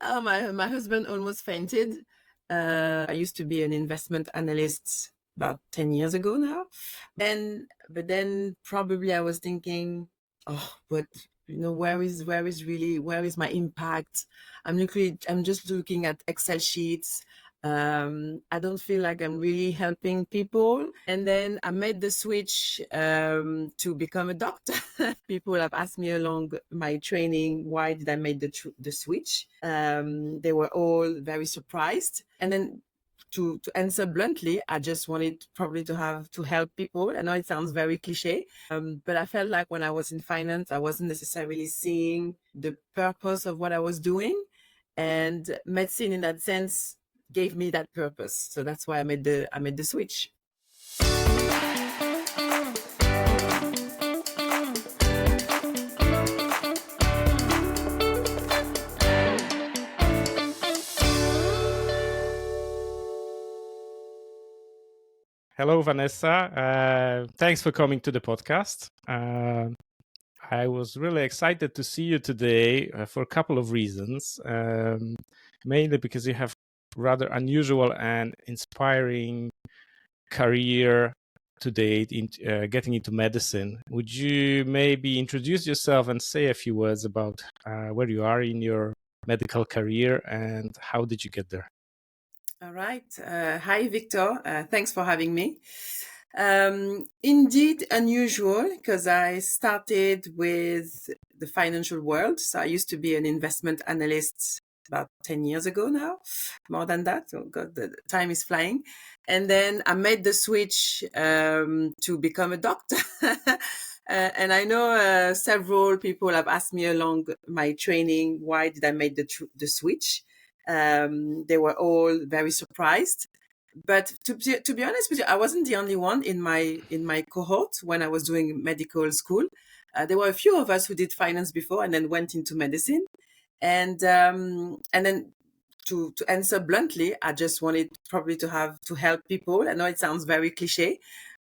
Oh, my husband almost fainted. I used to be an investment analyst about 10 years ago now. But then probably I was thinking, oh, but where is my impact? I'm just looking at Excel sheets. I don't feel like I'm really helping people. And then I made the switch to become a doctor. People have asked me along my training, why did I make the switch? They were all very surprised. And then to answer bluntly, I just wanted probably to help people. I know it sounds very cliche, but I felt like when I was in finance, I wasn't necessarily seeing the purpose of what I was doing. And medicine in that sense gave me that purpose. So that's why I made the switch. Hello, Vanessa. Thanks for coming to the podcast. I was really excited to see you today for a couple of reasons. Mainly because you have rather unusual and inspiring career to date in getting into medicine. Would you maybe introduce yourself and say a few words about where you are in your medical career and how did you get there? All right. Hi, Victor. Thanks for having me. Indeed unusual because I started with the financial world. So I used to be an investment analyst about 10 years ago now, more than that. Oh God, the time is flying. And then I made the switch to become a doctor. And I know several people have asked me along my training, why did I make the switch? They were all very surprised. But to be honest with you, I wasn't the only one in my cohort when I was doing medical school. There were a few of us who did finance before and then went into medicine. And then to answer bluntly, I just wanted probably to help people. I know it sounds very cliche,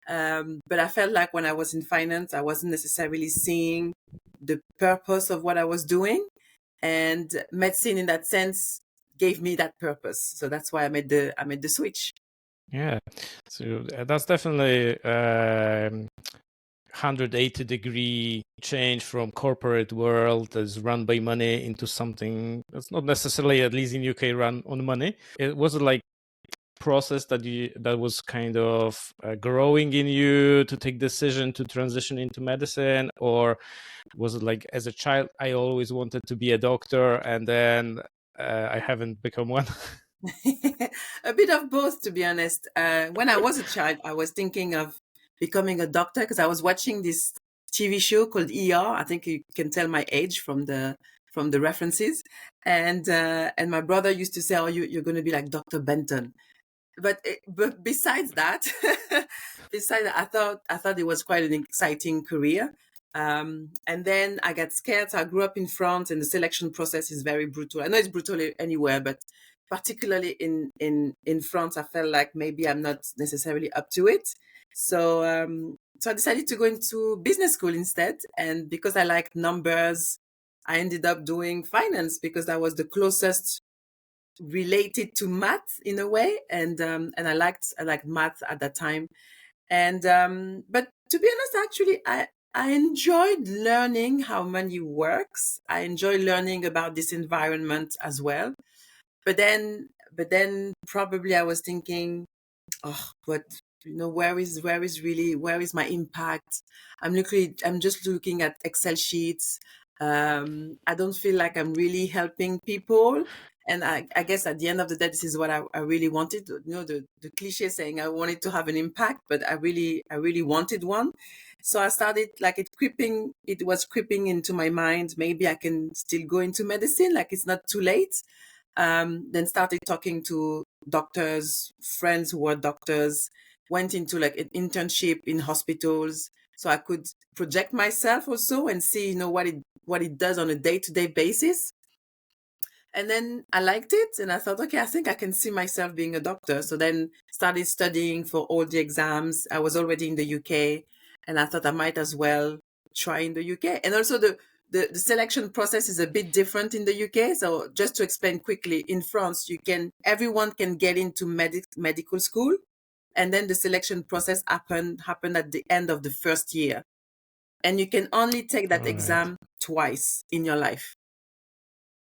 but I felt like when I was in finance, I wasn't necessarily seeing the purpose of what I was doing, and medicine in that sense gave me that purpose. So that's why I made the switch. Yeah, so that's definitely 180-degree change from corporate world that's run by money into something that's not necessarily, at least in UK, run on money. It was like process that was kind of growing in you to take decision to transition into medicine, or was it like as a child I always wanted to be a doctor and then I haven't become one? A bit of both, to be honest. When I was a child, I was thinking of becoming a doctor because I was watching this TV show called ER. I think you can tell my age from the references. And my brother used to say, "Oh, you're going to be like Dr. Benton." But besides that, I thought it was quite an exciting career. And then I got scared. So I grew up in France, and the selection process is very brutal. I know it's brutal anywhere, but particularly in France, I felt like maybe I'm not necessarily up to it. So I decided to go into business school instead. And because I liked numbers, I ended up doing finance because that was the closest related to math in a way, and I liked math at that time. But to be honest, actually, I enjoyed learning how money works. I enjoy learning about this environment as well. But then probably I was thinking, oh, but where is my impact? I'm just looking at Excel sheets. I don't feel like I'm really helping people. And I guess at the end of the day, this is what I really wanted. The cliche saying I wanted to have an impact, but I really wanted one. So I started like it was creeping into my mind. Maybe I can still go into medicine, like it's not too late. Then started talking to doctors, friends who were doctors, went into like an internship in hospitals so I could project myself also and see, what it does on a day-to-day basis. And then I liked it and I thought, okay, I think I can see myself being a doctor. So then started studying for all the exams. I was already in the UK and I thought I might as well try in the UK. And also the selection process is a bit different in the UK. So just to explain quickly, in France, everyone can get into medical school, and then the selection process happened at the end of the first year, and you can only take that exam twice in your life.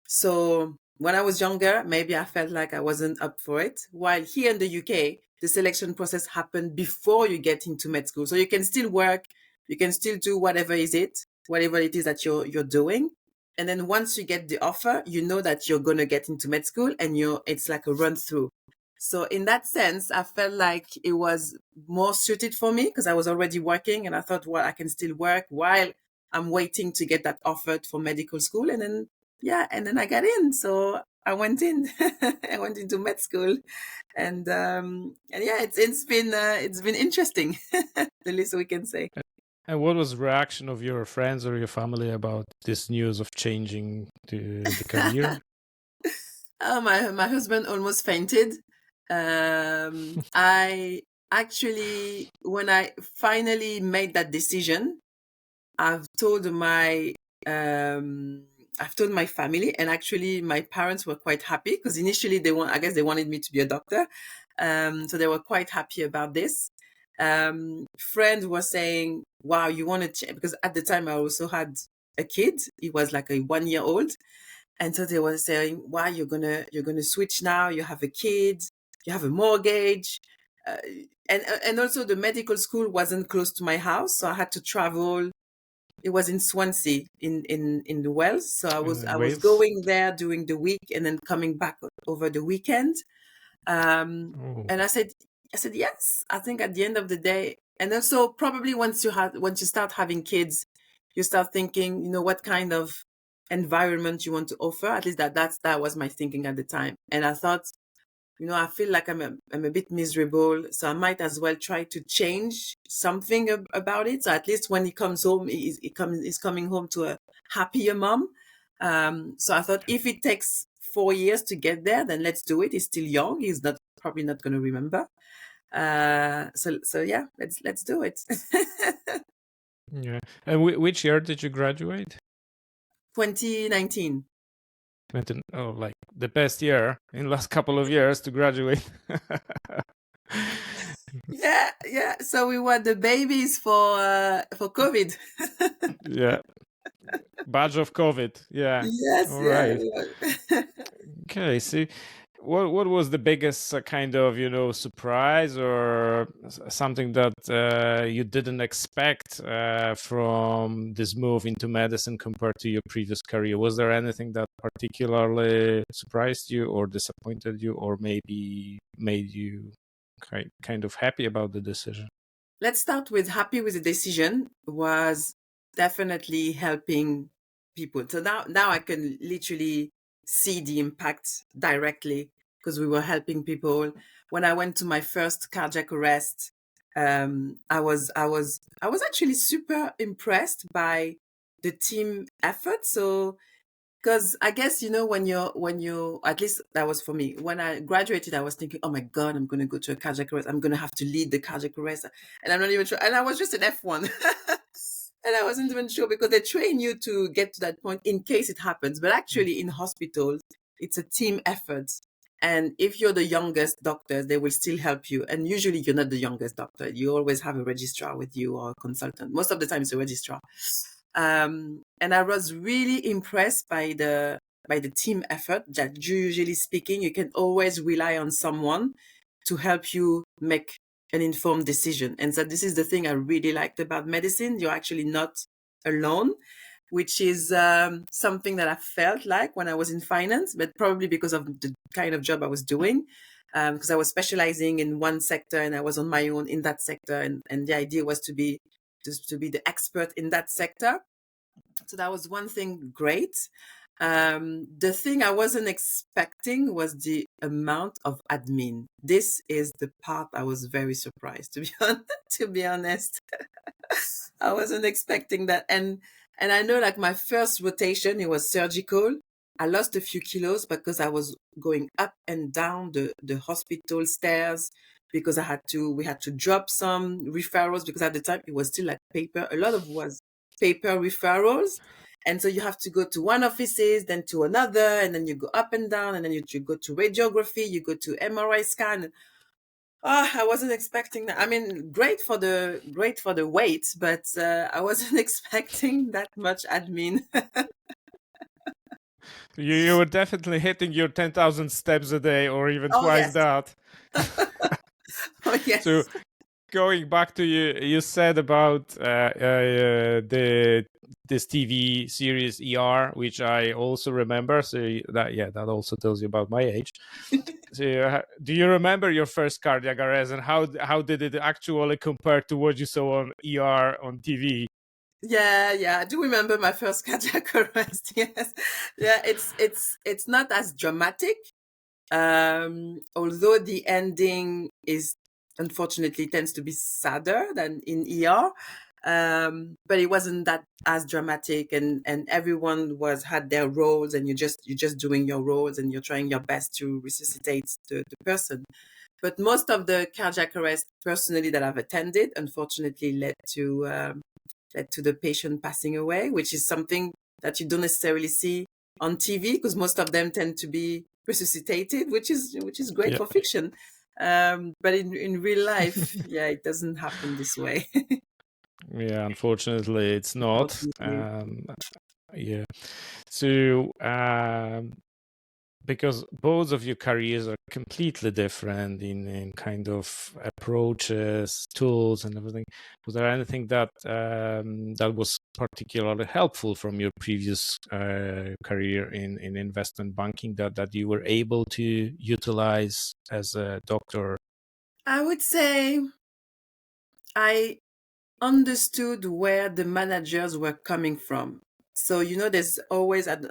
So when I was younger, maybe I felt like I wasn't up for it. While here in the UK, the selection process happened before you get into med school. So you can still work, you can still do whatever it is that you're doing. And then once you get the offer, you know that you're going to get into med school, and it's like a run through. So in that sense, I felt like it was more suited for me because I was already working, and I thought, well, I can still work while I'm waiting to get that offered for medical school. And then I got in. So I went in. I went into med school, and yeah, it's been interesting, the least we can say. And what was the reaction of your friends or your family about this news of changing the career? Oh, my husband almost fainted. I actually, when I finally made that decision, I've told my family, and actually my parents were quite happy because initially I guess they wanted me to be a doctor. So they were quite happy about this. Friends were saying, wow, you want to change? Because at the time I also had a kid. He was like a 1-year-old. And so they were saying, wow, you're gonna switch now. You have a kid, you have a mortgage. And also the medical school wasn't close to my house. So I had to travel. It was in Swansea in the Wales. So I was Wales? going there during the week and then coming back over the weekend. And I said yes. I think at the end of the day, and also probably once you start having kids, you start thinking, what kind of environment you want to offer. At least that was my thinking at the time. And I thought, I feel like I'm a bit miserable, so I might as well try to change something about it. So at least when he comes home, he's coming home to a happier mom. So I thought if it takes 4 years to get there, then let's do it. He's still young. He's probably not going to remember. So yeah, let's do it. Yeah. And which year did you graduate? 2019. Oh, like the best year in the last couple of years to graduate. Yeah. So we were the babies for COVID. Yeah. Badge of COVID. Yeah. Yes. All Yeah. right. Okay. See, what was the biggest kind of surprise or something that you didn't expect from this move into medicine compared to your previous career? Was there anything that particularly surprised you or disappointed you or maybe made you kind of happy about the decision? Let's start with happy with the decision was definitely helping people. So now I can literally see the impact directly because we were helping people. When I went to my first cardiac arrest, I was actually super impressed by the team effort. So because I guess, when you at least that was for me. When I graduated, I was thinking, oh my God, I'm going to go to a cardiac arrest. I'm going to have to lead the cardiac arrest. And I'm not even sure. And I was just an F1. And I wasn't even sure because they train you to get to that point in case it happens. But actually in hospitals, it's a team effort. And if you're the youngest doctor, they will still help you. And usually you're not the youngest doctor. You always have a registrar with you or a consultant. Most of the time it's a registrar. And I was really impressed by the team effort that usually speaking, you can always rely on someone to help you make an informed decision. And so this is the thing I really liked about medicine. You're actually not alone, which is something that I felt like when I was in finance, but probably because of the kind of job I was doing, because I was specializing in one sector and I was on my own in that sector. And the idea was to be the expert in that sector. So that was one thing great. The thing I wasn't expecting was the amount of admin. This is the part I was very surprised, to be honest. I wasn't expecting that. And I know like my first rotation, it was surgical. I lost a few kilos because I was going up and down the hospital stairs because we had to drop some referrals because at the time it was still like paper. A lot of was paper referrals. And so you have to go to one offices, then to another, and then you go up and down, and then you go to radiography, you go to MRI scan. Oh, I wasn't expecting that. I mean, great for the weight, but I wasn't expecting that much admin. You were definitely hitting your 10,000 steps a day, or even Oh twice yes, that. oh So yes. going back to you said about the this TV series ER, which I also remember. So that also tells you about my age. So do you remember your first cardiac arrest, and how did it actually compare to what you saw on ER on TV? Yeah. I do remember my first cardiac arrest. Yes, yeah. It's not as dramatic. Although the ending is unfortunately tends to be sadder than in ER, but it wasn't that as dramatic, and everyone had their roles, and you're just doing your roles, and you're trying your best to resuscitate the person. But most of the cardiac arrest personally that I've attended, unfortunately, led to the patient passing away, which is something that you don't necessarily see on TV, because most of them tend to be resuscitated, which is great Yeah. for fiction. But in real life, yeah, it doesn't happen this way. Yeah, unfortunately, it's not. Unfortunately. Yeah. So, because both of your careers are completely different in kind of approaches, tools, and everything, was there anything that that was particularly helpful from your previous career in investment banking that you were able to utilize as a doctor? I would say I understood where the managers were coming from. So, there's always, at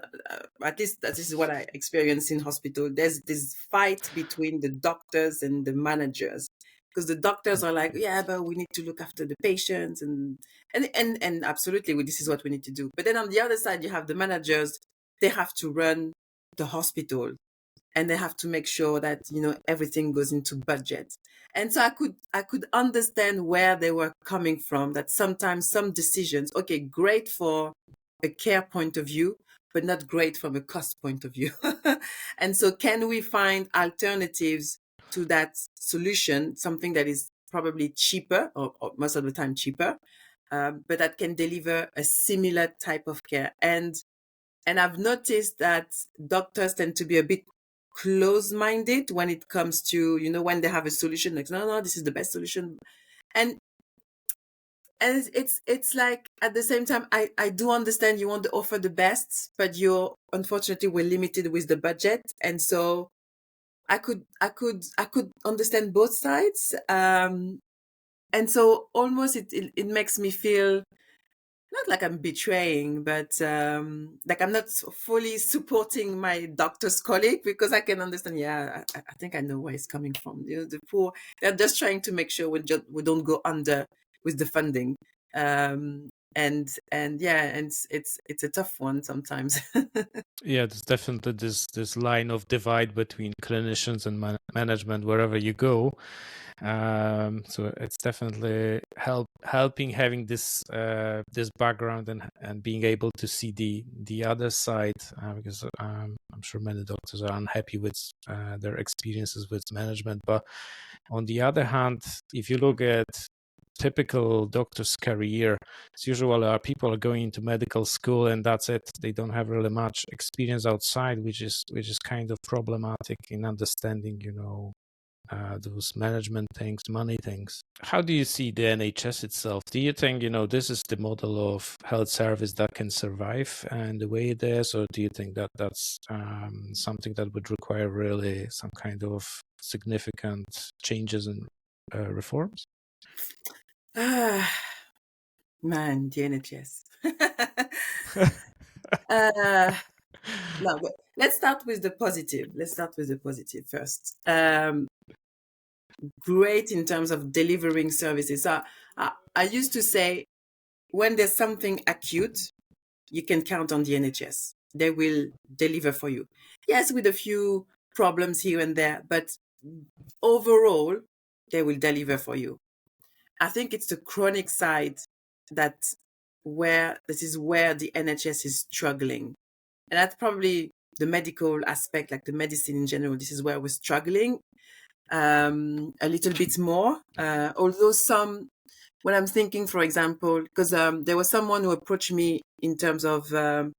least that is what I experienced in hospital, there's this fight between the doctors and the managers. Because the doctors are like, yeah, but we need to look after the patients, and absolutely, this is what we need to do. But then on the other side, you have the managers, they have to run the hospital, and they have to make sure that everything goes into budget. And so I could understand where they were coming from, that sometimes some decisions, okay, great for a care point of view, but not great from a cost point of view. And so can we find alternatives to that solution, something that is probably cheaper, or most of the time cheaper, but that can deliver a similar type of care. And I've noticed that doctors tend to be a bit close-minded when it comes to, when they have a solution, like, no, this is the best solution. And it's like, at the same time, I do understand you want to offer the best, but unfortunately we're limited with the budget. And so I could understand both sides. And so almost it makes me feel not like I'm betraying, but like I'm not fully supporting my doctor's colleague, because I can understand. Yeah, I think I know where it's coming from. The poor, they're just trying to make sure we don't go under with the funding. And yeah, and it's a tough one sometimes. Yeah, there's definitely this line of divide between clinicians and management wherever you go. So it's definitely helping having this this background and being able to see the other side, because I'm sure many doctors are unhappy with their experiences with management. But on the other hand, if you look at typical doctor's career, it's usually people are going into medical school and that's it. They don't have really much experience outside, which is kind of problematic in understanding, those management things, money things. How do you see the NHS itself? Do you think, this is the model of health service that can survive and the way it is, or do you think that that's something that would require really some kind of significant changes and reforms? Ah, man, the NHS. uh, no, but let's start with the positive. Let's start with the positive first. Great in terms of delivering services. I used to say, when there's something acute, you can count on the NHS. They will deliver for you. Yes, with a few problems here and there, but overall, they will deliver for you. I think it's the chronic side that where the NHS is struggling. And that's probably the medical aspect, like the medicine in general. This is where we're struggling a little bit more. Although when I'm thinking, for example, because there was someone who approached me in terms of, I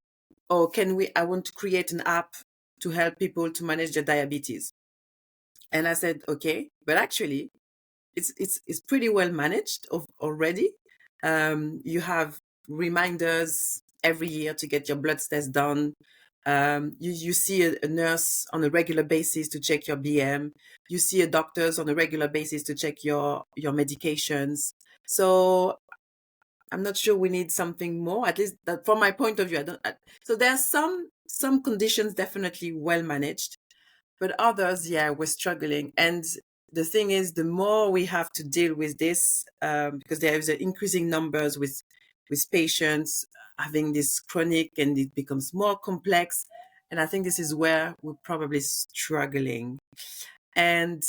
want to create an app to help people to manage their diabetes. And I said, okay, but actually it's pretty well managed already. You have reminders every year to get your blood test done. You see a nurse on a regular basis to check your BM. You see a doctors on a regular basis to check your medications. So I'm not sure we need something more. At least that, from my point of view, so there are some conditions definitely well managed, but others, yeah, we're struggling. And the thing is, the more we have to deal with this, because there is increasing numbers with patients having this chronic, and it becomes more complex. And I think this is where we're probably struggling. And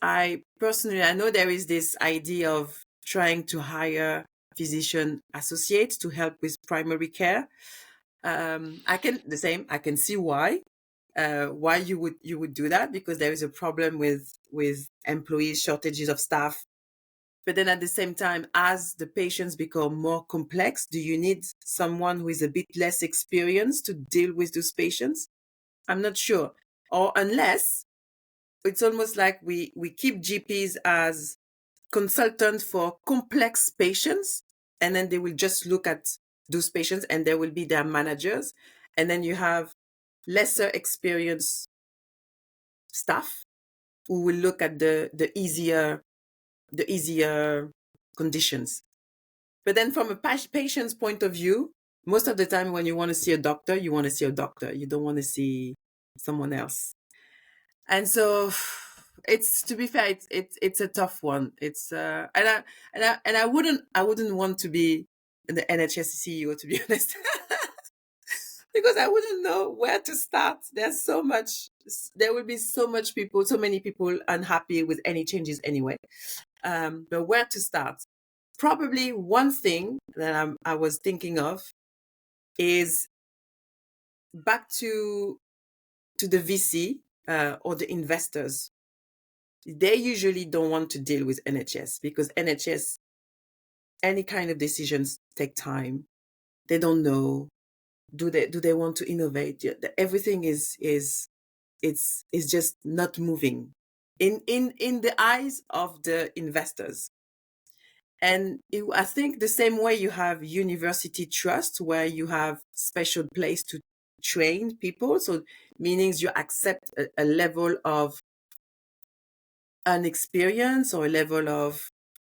I know there is this idea of trying to hire physician associates to help with primary care. I can see why you would do that, because there is a problem with employees, shortages of staff. But then at the same time, as the patients become more complex, do you need someone who is a bit less experienced to deal with those patients? I'm not sure. Or unless it's almost like we keep GPs as consultants for complex patients, and then they will just look at those patients and they will be their managers. And then you have lesser experienced staff who will look at the easier conditions. But then from a patient's point of view, most of the time when you want to see a doctor, you want to see a doctor. You don't want to see someone else. And so it's, to be fair, it's a tough one. It's and I wouldn't want to be the NHS CEO, to be honest. Because I wouldn't know where to start. There will be so many people unhappy with any changes anyway. But where to start? Probably one thing that I was thinking of is back to the VC or the investors. They usually don't want to deal with NHS, because NHS, any kind of decisions take time. They don't know. Do they want to innovate? Everything is just not moving in the eyes of the investors. And I think the same way you have university trust, where you have special place to train people. So meanings you accept a level of inexperience, or a level of,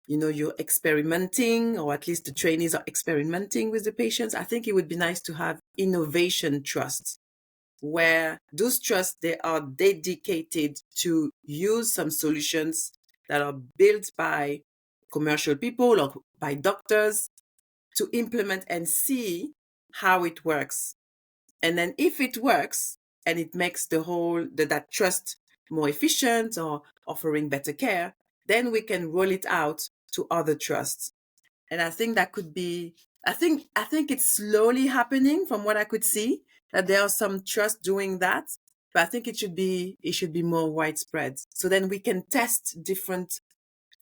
you're experimenting, or at least the trainees are experimenting with the patients. I think it would be nice to have innovation trusts, where those trusts, they are dedicated to use some solutions that are built by commercial people or by doctors to implement and see how it works. And then if it works and it makes that trust more efficient or offering better care, then we can roll it out to other trusts. And I think that could be, I think it's slowly happening from what I could see, that there are some trusts doing that, but I think it should be more widespread. So then we can test different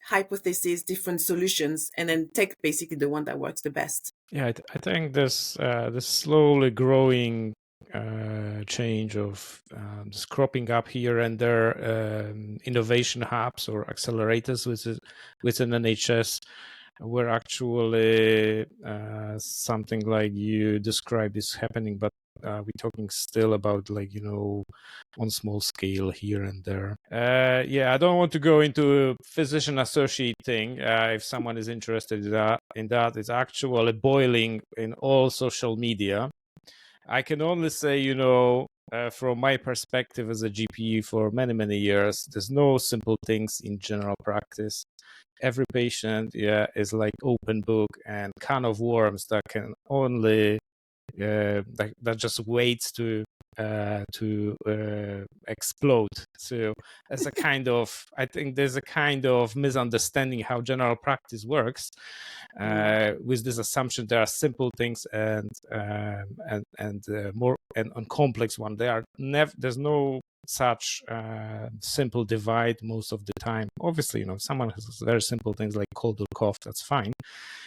hypotheses, different solutions, and then take basically the one that works the best. Yeah, I think this slowly growing change of just cropping up here and there, innovation hubs or accelerators within NHS, where actually something like you described is happening, but we're talking still about, like, on small scale here and there. Yeah, I don't want to go into physician associate thing. If someone is interested in that, it's actually boiling in all social media. I can only say, from my perspective as a GP for many, many years, there's no simple things in general practice. Every patient, is like open book and can of worms that can only that just waits to to explode. So as a kind of, I think there's a kind of misunderstanding how general practice works, with this assumption there are simple things and more and on complex one. There's no such simple divide most of the time. Obviously, someone has very simple things like cold or cough, that's fine.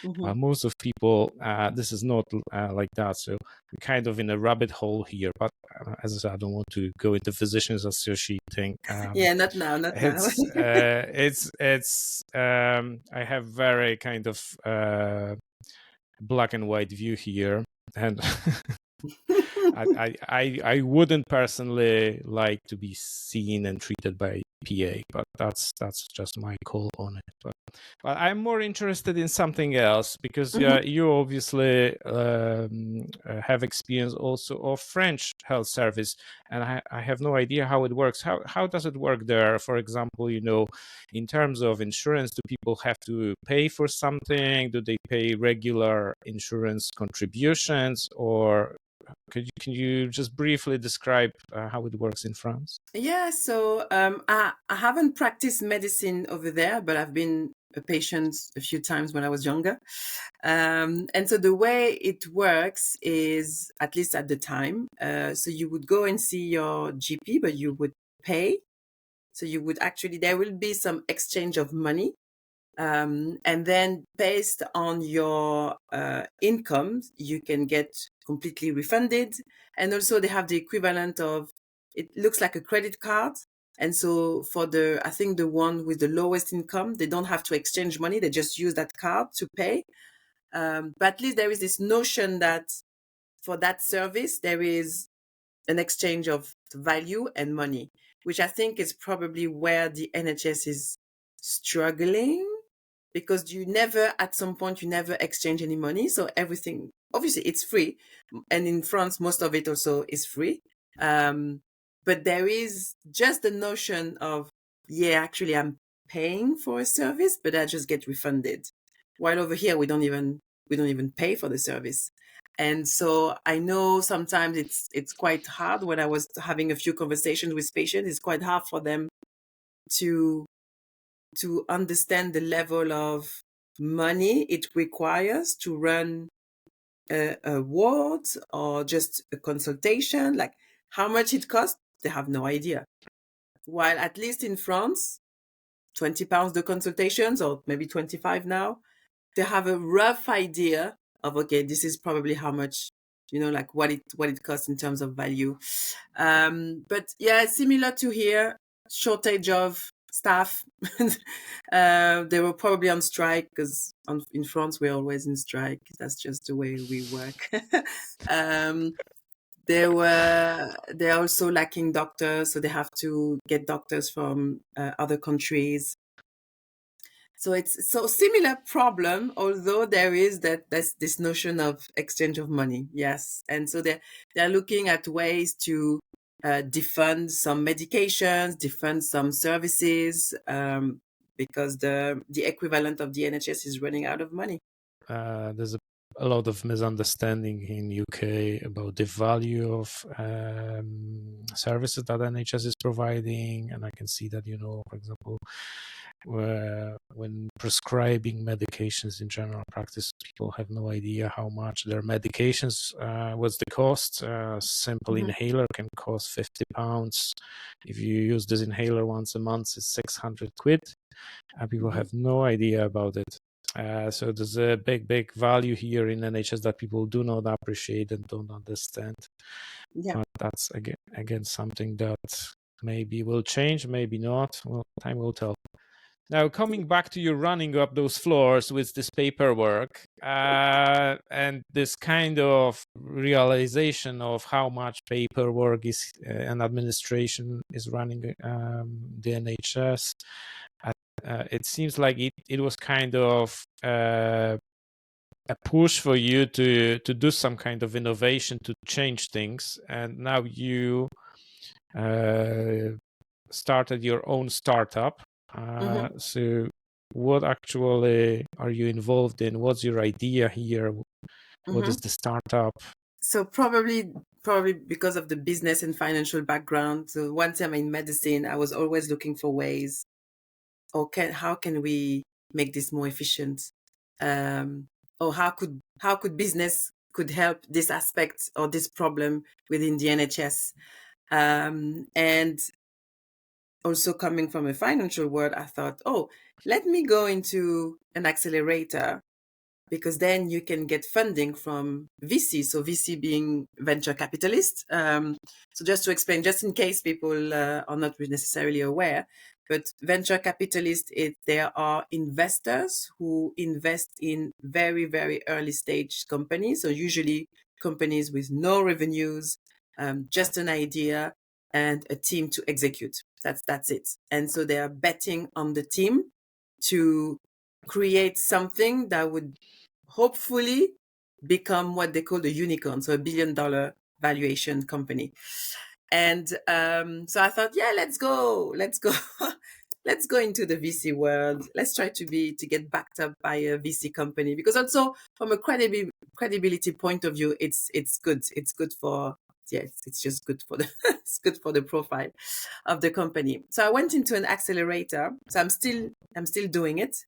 Mm-hmm. Most of people, this is not like that. So we're kind of in a rabbit hole here. But as I said, I don't want to go into physicians associate thing. Yeah, not now, not now. I have very kind of black and white view here, and I wouldn't personally like to be seen and treated by PA, but that's just my call on it. But I'm more interested in something else because Mhm. you obviously have experience also of French health service, and I have no idea how it works. How does it work there? For example, in terms of insurance, do people have to pay for something? Do they pay regular insurance contributions, or can you just briefly describe how it works in France? Yeah, so I haven't practiced medicine over there, but I've been a patient a few times when I was younger. And so the way it works is, at least at the time, so you would go and see your GP, but you would pay. So you would actually, there will be some exchange of money. And then based on your income, you can get completely refunded. And also they have the equivalent of, it looks like a credit card. And so for I think the one with the lowest income, they don't have to exchange money. They just use that card to pay. But at least there is this notion that for that service, there is an exchange of value and money, which I think is probably where the NHS is struggling, because at some point, you never exchange any money. So everything, obviously it's free. And in France, most of it also is free. But there is just the notion of, yeah, actually I'm paying for a service, but I just get refunded. While over here, we don't even pay for the service. And so I know sometimes it's quite hard. When I was having a few conversations with patients, it's quite hard for them to understand the level of money it requires to run a ward or just a consultation. Like how much it costs, they have no idea. While at least in France, £20 the consultations, or maybe 25 now, they have a rough idea of, okay, this is probably how much, like what it costs in terms of value. But yeah, similar to here, shortage of staff. They were probably on strike because in France we're always in strike. That's just the way we work. um, they're also lacking doctors, so they have to get doctors from other countries. So it's so similar problem, although there is that's this notion of exchange of money. Yes. And so they're looking at ways to defund some medications, defund some services, because the equivalent of the NHS is running out of money. There's a lot of misunderstanding in UK about the value of services that NHS is providing, and I can see that for example, when prescribing medications in general practice, people have no idea how much their medications, what's the cost. Simple Mm-hmm. inhaler can cost £50. If you use this inhaler once a month, it's 600 quid. People Mm-hmm. have no idea about it. So there's a big value here in NHS that people do not appreciate and don't understand. Yeah. But that's again something that maybe will change, maybe not. Well, time will tell. Now, coming back to you running up those floors with this paperwork and this kind of realization of how much paperwork is and administration is running the NHS, it seems like it was kind of a push for you to do some kind of innovation to change things, and now you started your own startup. Mm-hmm. So what actually are you involved in? What's your idea here? What Mm-hmm. is the startup? So probably because of the business and financial background. So one time in medicine, I was always looking for ways, how can we make this more efficient? Or how could business could help this aspect or this problem within the NHS? And also coming from a financial world, I thought, oh, let me go into an accelerator, because then you can get funding from VC. So VC being venture capitalist. So just to explain, just in case people are not necessarily aware, but venture capitalists, there are investors who invest in very, very early stage companies. So usually companies with no revenues, just an idea and a team to execute. That's it. And so they are betting on the team to create something that would hopefully become what they call a unicorn, so $1 billion valuation company. And so I thought, yeah, let's go, let's go into the VC world. Let's try to get backed up by a VC company, because also from a credibility point of view, it's good. It's good for it's just good for the it's good for the profile of the company. So I went into an accelerator. So I'm still doing it,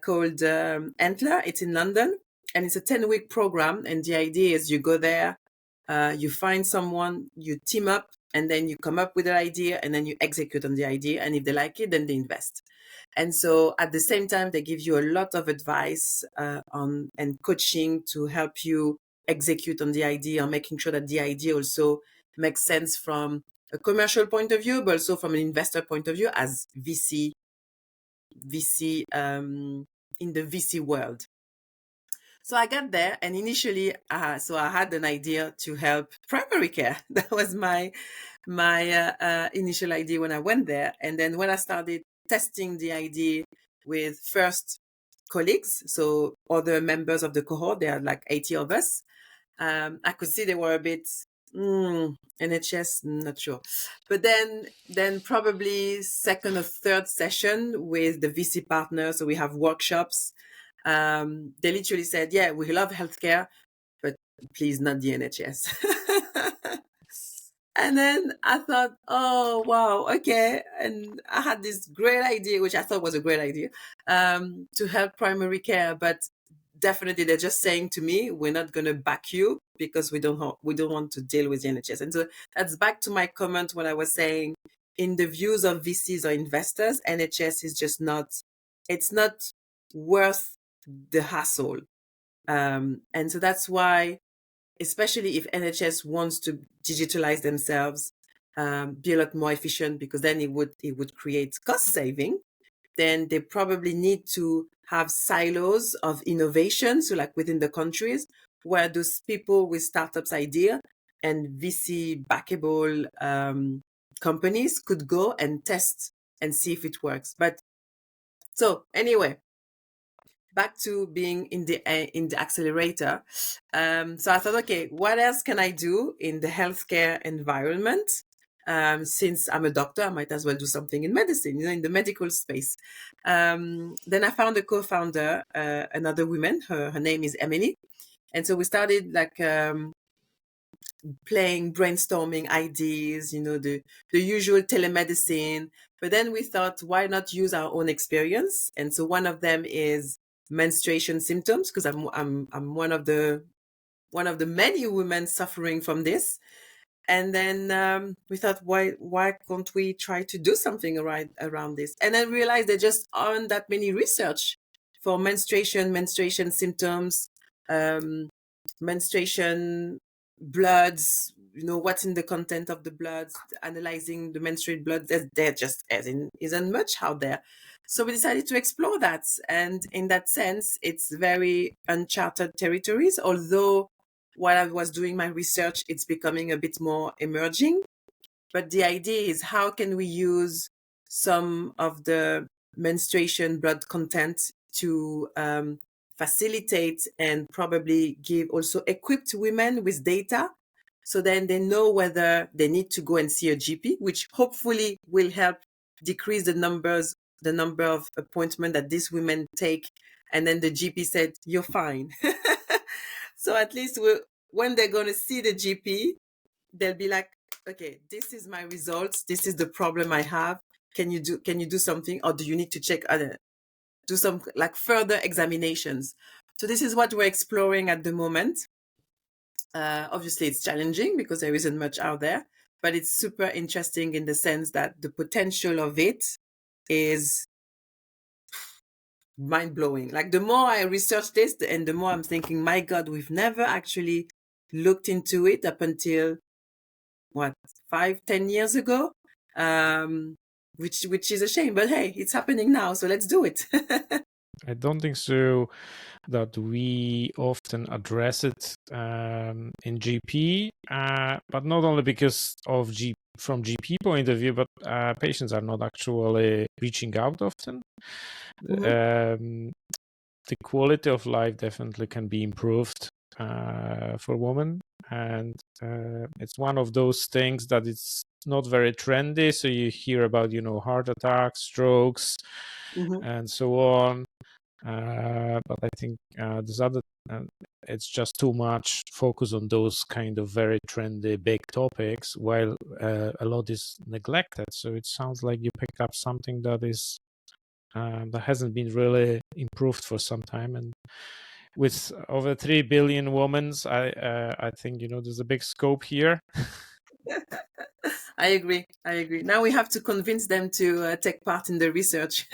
called Antler. It's in London, and it's a 10-week program. And the idea is you go there, you find someone, you team up, and then you come up with an idea, and then you execute on the idea. And if they like it, then they invest. And so at the same time, they give you a lot of advice on and coaching to help you execute on the idea, making sure that the idea also makes sense from a commercial point of view, but also from an investor point of view as VC in the VC world. So I got there, and initially, so I had an idea to help primary care. That was my initial idea when I went there. And then when I started testing the idea with first colleagues, so other members of the cohort, there are like 80 of us, I could see they were a bit NHS, not sure. But then probably second or third session with the VC partner, so we have workshops. They literally said, yeah, we love healthcare, but please not the NHS. And then I thought, oh, wow, okay. And I had this great idea, which I thought was a great idea, to help primary care. But definitely they're just saying to me, we're not going to back you because we don't want to deal with the NHS. And so that's back to my comment when I was saying, in the views of VCs or investors, NHS is just it's not worth the hassle. And so that's why, especially if NHS wants to digitalize themselves, be a lot more efficient, because then it would create cost saving. Then they probably need to have silos of innovation, so like within the countries, where those people with startups idea and VC backable companies could go and test and see if it works. But so anyway, back to being in the accelerator. So I thought, okay, what else can I do in the healthcare environment? Since I'm a doctor, I might as well do something in medicine, in the medical space. Then I found a co-founder, another woman. Her name is Emily, and so we started like playing, brainstorming ideas, the usual telemedicine. But then we thought, why not use our own experience? And so one of them is menstruation symptoms, because I'm one of the many women suffering from this. And then we thought, why can't we try to do something around this? And then realized there just aren't that many research for menstruation symptoms, menstruation bloods, what's in the content of the bloods, analyzing the menstrual blood. There just isn't much out there. So we decided to explore that. And in that sense, it's very uncharted territories, although while I was doing my research, it's becoming a bit more emerging. But the idea is, how can we use some of the menstruation blood content to facilitate and probably give also equipped women with data, so then they know whether they need to go and see a GP, which hopefully will help decrease the number of appointments that these women take. And then the GP said, you're fine. So at least when they're going to see the GP, they'll be like, okay, this is my results. This is the problem I have. Can you do something? Or do you need to check, do some like further examinations? So this is what we're exploring at the moment. Obviously it's challenging because there isn't much out there, but it's super interesting in the sense that the potential of it is mind blowing. Like the more I research this and the more I'm thinking, my God, we've never actually looked into it up until what, 5-10 years ago, which is a shame, but hey, it's happening now, so let's do it. I don't think so that we often address it in GP, but not only because of from GP point of view, but patients are not actually reaching out often. Mm-hmm. The quality of life definitely can be improved for women, and it's one of those things that it's not very trendy. So you hear about, heart attacks, strokes, Mm-hmm. and so on. But I think there's other. It's just too much focus on those kind of very trendy big topics, while a lot is neglected. So it sounds like you picked up something that is that hasn't been really improved for some time, and with over 3 billion women, I think there's a big scope here. I agree. Now we have to convince them to take part in the research.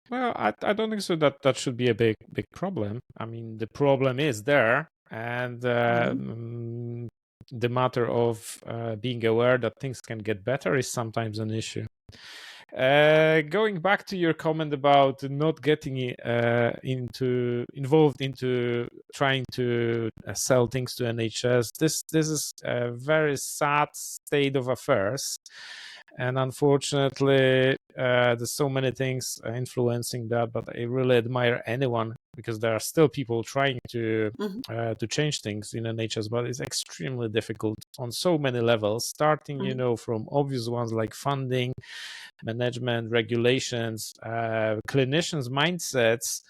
Well, I don't think so that should be a big problem. I mean, the problem is there, and the matter of being aware that things can get better is sometimes an issue. Going back to your comment about not getting involved into trying to sell things to NHS, this is a very sad state of affairs, and unfortunately, there's so many things influencing that. But I really admire anyone, because there are still people trying to Mm-hmm. change things in NHS, but it's extremely difficult on so many levels, starting Mm-hmm. from obvious ones like funding, management, regulations, clinicians' mindsets.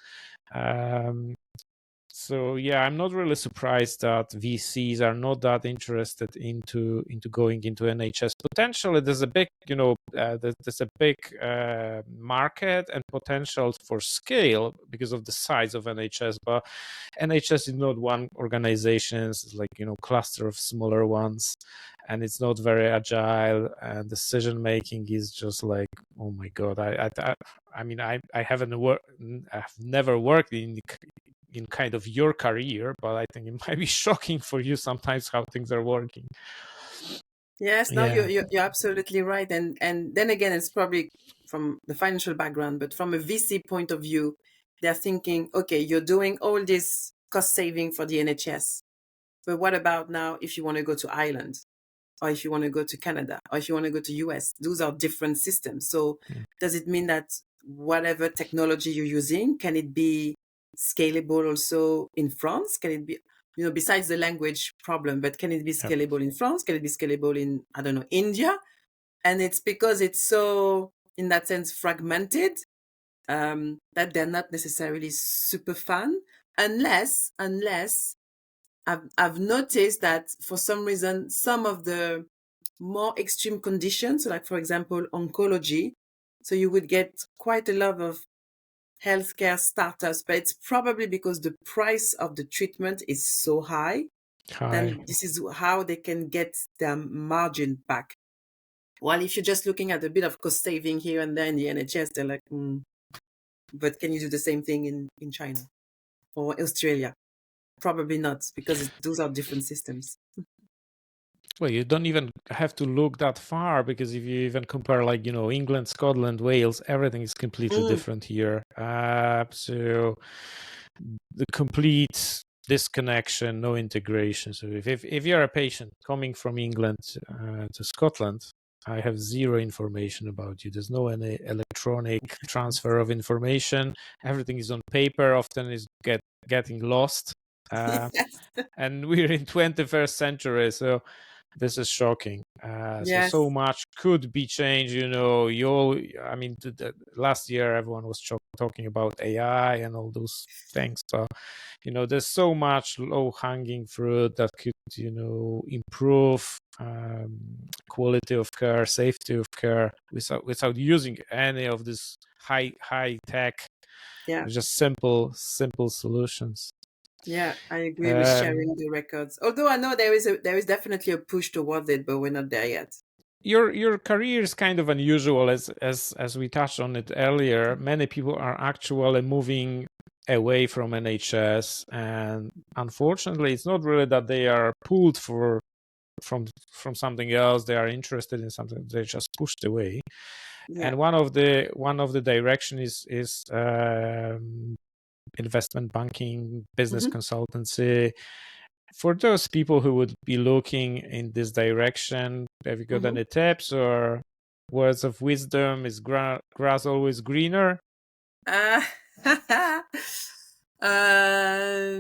So yeah, I'm not really surprised that VCs are not that interested into going into NHS. Potentially, there's a big, there's a big market and potential for scale because of the size of NHS. But NHS is not one organization; it's like cluster of smaller ones, and it's not very agile. And decision making is just like, oh my god! I mean, I haven't worked, I've never worked in kind of your career, but I think it might be shocking for you sometimes how things are working. Yes, no, Yeah. you're absolutely right, and then again, it's probably from the financial background, but from a VC point of view, they're thinking, okay, you're doing all this cost saving for the NHS, but what about now if you want to go to Ireland, or if you want to go to Canada, or if you want to go to US? Those are different systems. So does it mean that whatever technology you're using, can it be scalable also in France? Can it be, besides the language problem, but can it be Yep. scalable in France? Can it be scalable in, I don't know, India? And it's because it's so, in that sense, fragmented, that they're not necessarily super fan, unless I've noticed that for some reason, some of the more extreme conditions, like for example, oncology, so you would get quite a lot of healthcare startups, but it's probably because the price of the treatment is so high, Hi. then this is how they can get their margin back. While if you're just looking at a bit of cost saving here and there in the NHS, they're like, but can you do the same thing in China or Australia? Probably not, because those are different systems. Well, you don't even have to look that far, because if you even compare, like, England, Scotland, Wales, everything is completely Mm. different here. So the complete disconnection, no integration. So if you're a patient coming from England to Scotland, I have zero information about you. There's no any electronic transfer of information. Everything is on paper. Often is getting lost. Yes. And we're in 21st century, so This is shocking. Yes. So much could be changed. I mean, last year everyone was talking about AI and all those things. So, there's so much low-hanging fruit that could, improve quality of care, safety of care without using any of this high tech, Yeah. just simple solutions. Yeah, I agree with Um, sharing the records. Although I know there is definitely a push towards it, but we're not there yet. your career is kind of unusual, as we touched on it earlier. Many people are actually moving away from NHS, and unfortunately, it's not really that they are pulled from something else. They are interested in something. They're just pushed away. Yeah. And one of the direction is investment banking, business Hmm. consultancy. For those people who would be looking in this direction, have you got Hmm. any tips or words of wisdom? Is grass always greener? Uh,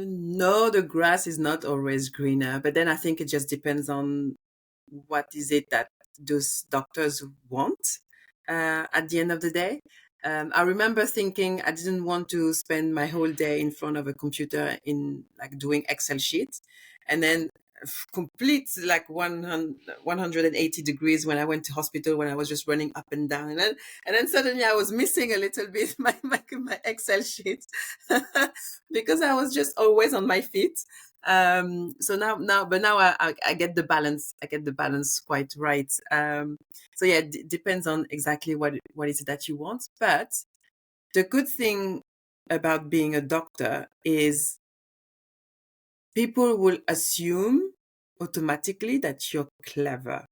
no, the grass is not always greener, but then I think it just depends on what is it that those doctors want at the end of the day. I remember thinking I didn't want to spend my whole day in front of a computer in like doing Excel sheets, and then complete like 180 degrees when I went to hospital when I was just running up and down, and then suddenly I was missing a little bit my Excel sheet because I was just always on my feet. So now I get the balance. I get the balance quite right. So yeah, it depends on exactly what is it that you want. But the good thing about being a doctor is people will assume automatically that you're clever,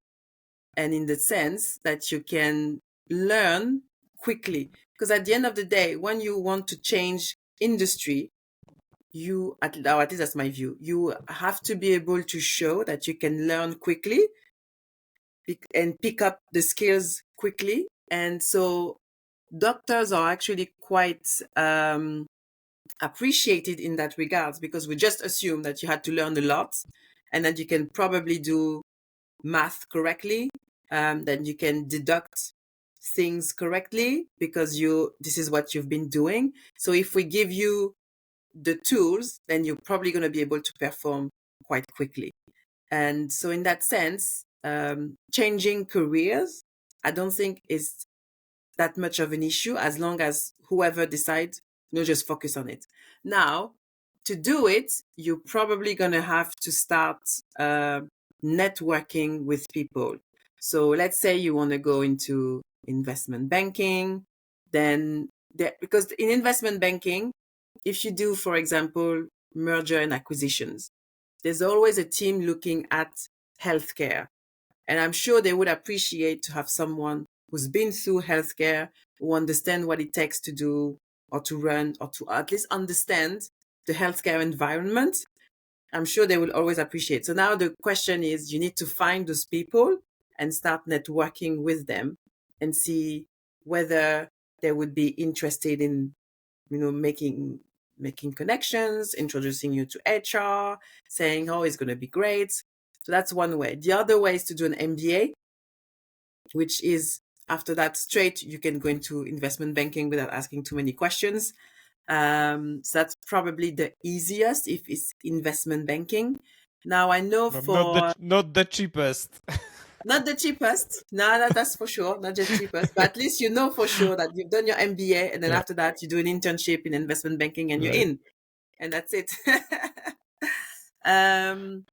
and in the sense that you can learn quickly. Because at the end of the day, when you want to change industry, at least that's my view, you have to be able to show that you can learn quickly and pick up the skills quickly. And so doctors are actually quite appreciated in that regards, because we just assume that you had to learn a lot and that you can probably do math correctly, that you can deduct things correctly because this is what you've been doing. So if we give you the tools, then you're probably going to be able to perform quite quickly. And so in that sense, changing careers, I don't think is that much of an issue as long as whoever decides, just focus on it. Now, to do it, you're probably going to have to start networking with people. So let's say you want to go into investment banking, then because in investment banking, if you do, for example, merger and acquisitions, there's always a team looking at healthcare. And I'm sure they would appreciate to have someone who's been through healthcare, who understand what it takes to do or to run or to at least understand the healthcare environment. I'm sure they will always appreciate. So now the question is, you need to find those people and start networking with them and see whether they would be interested in, making connections, introducing you to HR, saying, oh, it's going to be great. So that's one way. The other way is to do an MBA, which is after that straight, you can go into investment banking without asking too many questions. So that's probably the easiest if it's investment banking. Now I know But not the for not the cheapest. not the cheapest, no, that's for sure, not the cheapest, but at least you know for sure that you've done your MBA, and then Yeah, after that you do an internship in investment banking and you're right. in, and that's it. um,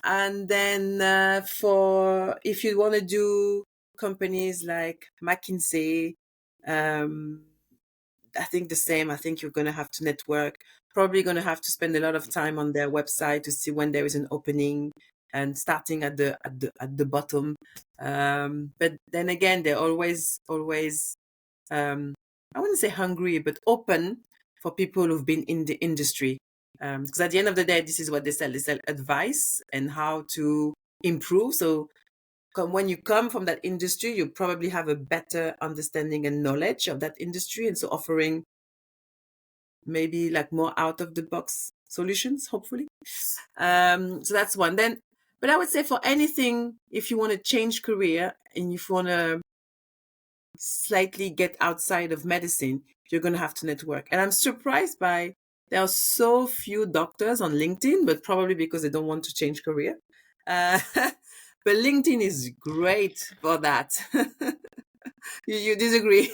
and then for if you want to do companies like McKinsey, um, I think the same. I think you're going to have to network. Probably going to have to spend a lot of time on their website to see when there is an opening, and starting at the bottom. But then again, they're always I wouldn't say hungry, but open for people who've been in the industry. Because at the end of the day, this is what they sell. They sell advice and how to improve. So when you come from that industry, you probably have a better understanding and knowledge of that industry. And so offering maybe like more out of the box solutions, hopefully. So that's one. Then, But I would say for anything, if you want to change career and if you want to slightly get outside of medicine, you're going to have to network. And I'm surprised by there are so few doctors on LinkedIn, but probably because they don't want to change career. Uh, but LinkedIn is great for that. You disagree?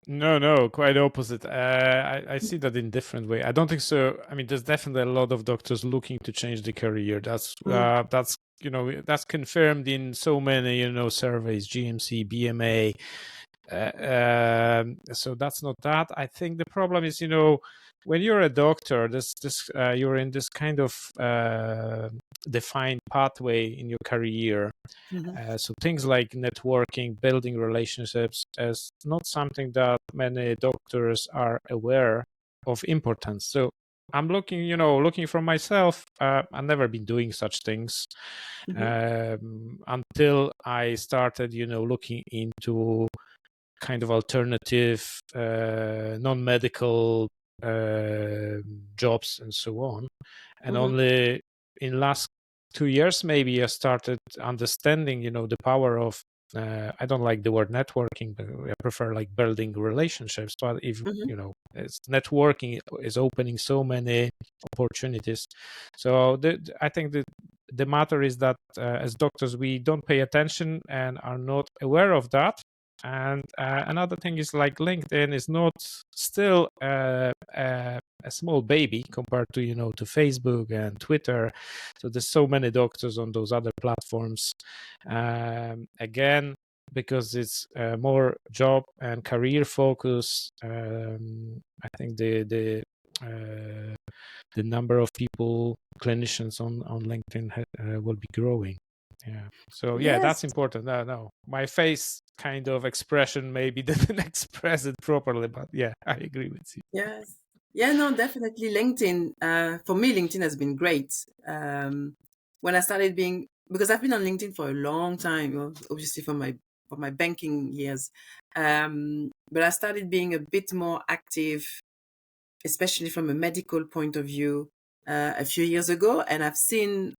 No, quite opposite. I see that in different way. I don't think so. I mean, there's definitely a lot of doctors looking to change the career. That's that's confirmed in so many surveys, GMC, BMA. So that's not that. I think the problem is when you're a doctor, you're in this kind of defined pathway in your career. Mhm, So things like networking, building relationships is not something that many doctors are aware of importance. So I'm looking for myself. I've never been doing such things mhm, until I started, looking into kind of alternative, non-medical jobs and so on. And mhm. only in last 2 years, maybe I started understanding, the power of. I don't like the word networking, but I prefer like building relationships. But if Mhm. it's networking is opening so many opportunities. So I think that the matter is that as doctors we don't pay attention and are not aware of that. And another thing is like LinkedIn is not still a small baby compared to to Facebook and Twitter. So there's so many doctors on those other platforms. Again, because it's more job and career focus. I think the number of people clinicians on LinkedIn will be growing. Yeah. So yeah, that's Yes. important. No, my face kind of expression maybe didn't express it properly, but yeah, I agree with you. Yes. Yeah, no, definitely LinkedIn. For me, LinkedIn has been great. When I started being, because I've been on LinkedIn for a long time, obviously for my banking years. But I started being a bit more active, especially from a medical point of view, a few years ago, and I've seen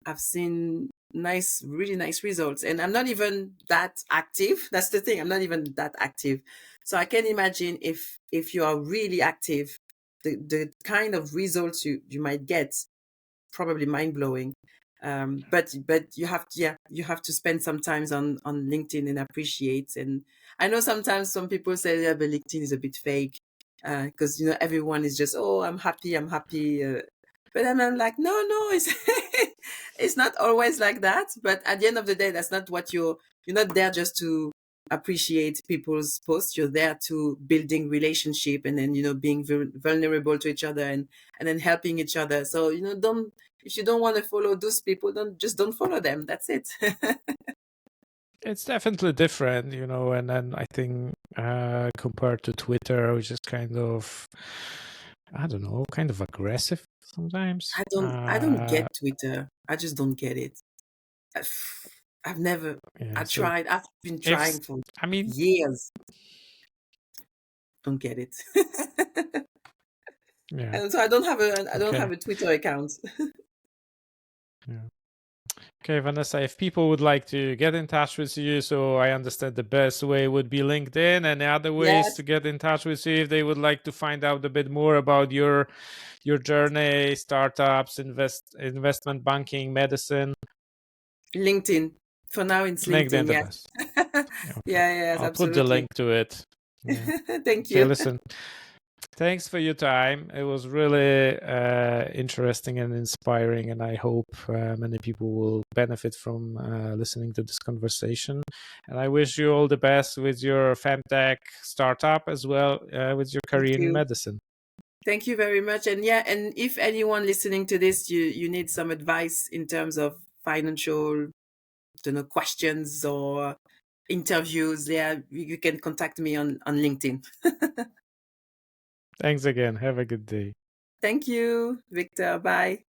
really nice results. And I'm not even that active. That's the thing. I'm not even that active. So I can imagine if you are really active, the kind of results you might get, probably mind blowing. But you have to spend some time on LinkedIn and appreciate. And I know sometimes some people say, yeah, but LinkedIn is a bit fake, because everyone is just, oh, I'm happy. But then I'm like, no, it's it's not always like that. But at the end of the day, that's not what you're not there just to appreciate people's posts. You're there to building relationship, and then being vulnerable to each other, and then helping each other. So don't if you don't want to follow those people, don't follow them. That's it. It's definitely different, and then I think compared to Twitter, which is kind of, I don't know, kind of aggressive sometimes. I don't get Twitter. I just don't get it. I've, I've never. Yeah, I so tried. I've been if trying for I mean, years. Don't get it. yeah, And so I don't have okay. a Twitter account. Yeah. Okay, Vanessa, if people would like to get in touch with you, so I understand the best way would be LinkedIn, and the other ways Yes, to get in touch with you if they would like to find out a bit more about your journey, startups, investment banking, medicine. LinkedIn. For now, it's LinkedIn LinkedIn. the Yes. best. Yeah, okay. Yeah, yes, I'll put the link absolutely. to it. Yeah. Thank Okay, you. listen. Thanks for your time. It was really interesting and inspiring, and I hope many people will benefit from listening to this conversation. And I wish you all the best with your femtech startup as well with your Thank career in you. medicine. Thank you very much. And yeah, and if anyone listening to this, you need some advice in terms of financial, questions or interviews, yeah, you can contact me on LinkedIn. Thanks again. Have a good day. Thank you, Victor. Bye.